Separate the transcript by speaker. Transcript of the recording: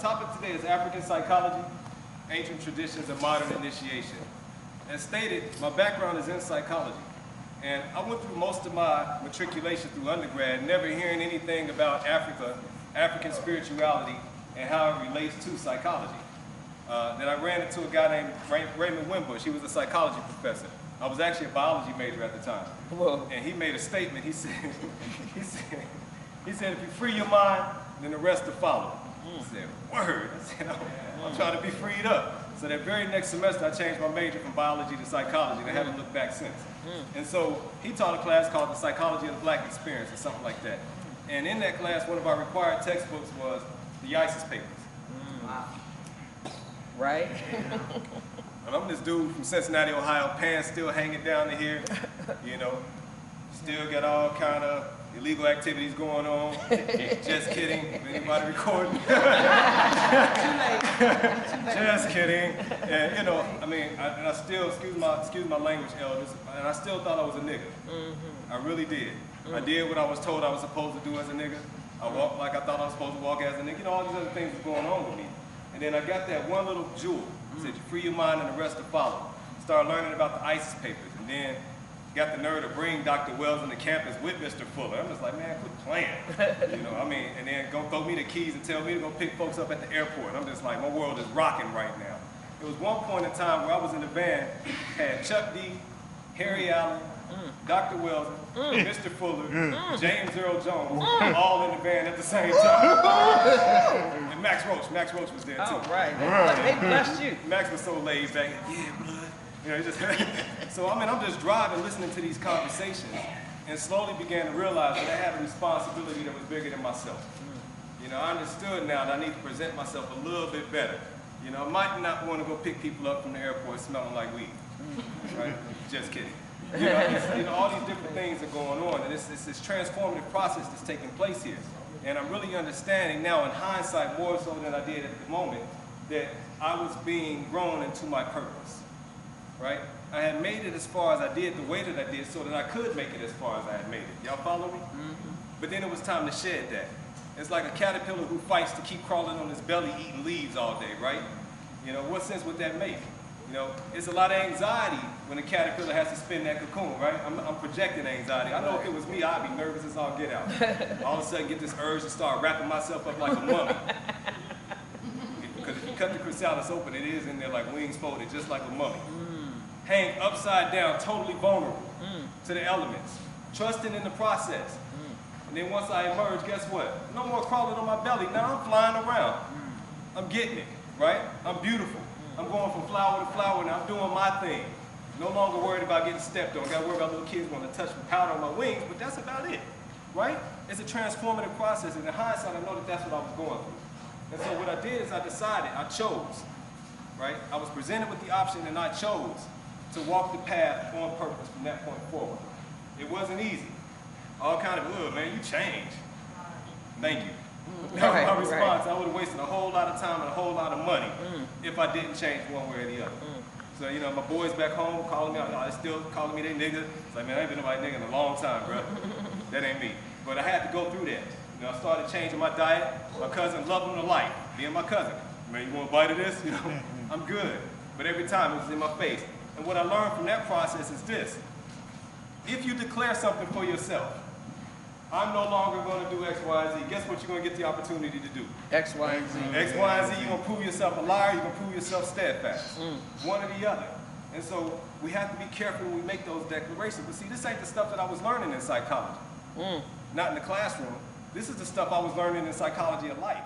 Speaker 1: topic today is African psychology, ancient traditions, and modern initiation. As stated, my background is in psychology. And I went through most of my matriculation through undergrad, never hearing anything about Africa, African spirituality, and how it relates to psychology. Then I ran into a guy named Raymond Wimbush. He was a psychology professor. I was actually a biology major at the time.
Speaker 2: Whoa.
Speaker 1: And he made a statement. He said, if you free your mind, then the rest will follow. I said, word. I said, I'm trying to be freed up. So that very next semester, I changed my major from biology to psychology, and I haven't looked back since. And so he taught a class called The Psychology of the Black Experience, or something like that. And in that class, one of our required textbooks was the ISIS papers.
Speaker 2: Wow. Right?
Speaker 1: And I'm this dude from Cincinnati, Ohio, pants still hanging down to here, you know, still got all kind of illegal activities going on. Just kidding. Anybody recording? Just kidding. And you know, I mean, I still, excuse my language, elders, and I still thought I was a nigga. I really did. I did what I was told I was supposed to do as a nigga. I walked like I thought I was supposed to walk as a nigga. You know, all these other things were going on with me. And then I got that one little jewel. Said, you free your mind and the rest to follow. Started learning about the ISIS papers, and then got the nerve to bring Dr. Wells into campus with Mr. Fuller. I'm just like, man, quit playing. You know, I mean, and then go throw me the keys and tell me to go pick folks up at the airport. I'm just like, my world is rocking right now. It was one point in time where I was in the band, had Chuck D, Harry Allen, Dr. Wells, Mr. Fuller, James Earl Jones, all in the band at the same time. And Max Roach was there too.
Speaker 2: Oh, right. They blessed you.
Speaker 1: Max was so laid back, yeah, blood. You know, just so I mean, I'm just driving, listening to these conversations, and slowly began to realize that I had a responsibility that was bigger than myself. You know, I understood now that I need to present myself a little bit better. You know, I might not want to go pick people up from the airport smelling like weed. Right? Just kidding. You know, all these different things are going on, and it's this transformative process that's taking place here. And I'm really understanding now in hindsight, more so than I did at the moment, that I was being grown into my purpose. Right? I had made it as far as I did the way that I did so that I could make it as far as I had made it. Y'all follow me? But then it was time to shed that. It's like a caterpillar who fights to keep crawling on his belly eating leaves all day, right? You know, what sense would that make? You know, it's a lot of anxiety when a caterpillar has to spin that cocoon, right? I'm projecting anxiety. I know if it was me, I'd be nervous as all get out. All of a sudden get this urge to start wrapping myself up like a mummy. Because if you cut the chrysalis open, it is in there like wings folded, just like a mummy. Hang upside down, totally vulnerable to the elements, trusting in the process. And then once I emerge, guess what? No more crawling on my belly. Now I'm flying around. I'm getting it, right? I'm beautiful. I'm going from flower to flower, and I'm doing my thing. No longer worried about getting stepped on. Got to worry about little kids wanting to touch the powder on my wings, but that's about it, right? It's a transformative process, and in hindsight, I know that that's what I was going through. And so what I did is I decided, I chose, right? I was presented with the option, and I chose to walk the path on purpose from that point forward. It wasn't easy. All kind of, oh man, you changed. Thank you. That was my response. I would have wasted a whole lot of time and a whole lot of money if I didn't change one way or the other. So, you know, my boys back home calling me out, they still calling me they nigga. It's like, man, I ain't been nobody nigga in a long time, bro. That ain't me. But I had to go through that. You know, I started changing my diet. My cousin loved him to life, being my cousin. Man, you want a bite of this? You know, I'm good. But every time it was in my face. And what I learned from that process is this. If you declare something for yourself, I'm no longer going to do X, Y, Z. Guess what you're going to get the opportunity to do?
Speaker 2: X, Y, and Z.
Speaker 1: X, Y, and Z, you're going to prove yourself a liar, you're going to prove yourself steadfast. One or the other. And so we have to be careful when we make those declarations. But see, this ain't the stuff that I was learning in psychology. Not in the classroom. This is the stuff I was learning in psychology of life.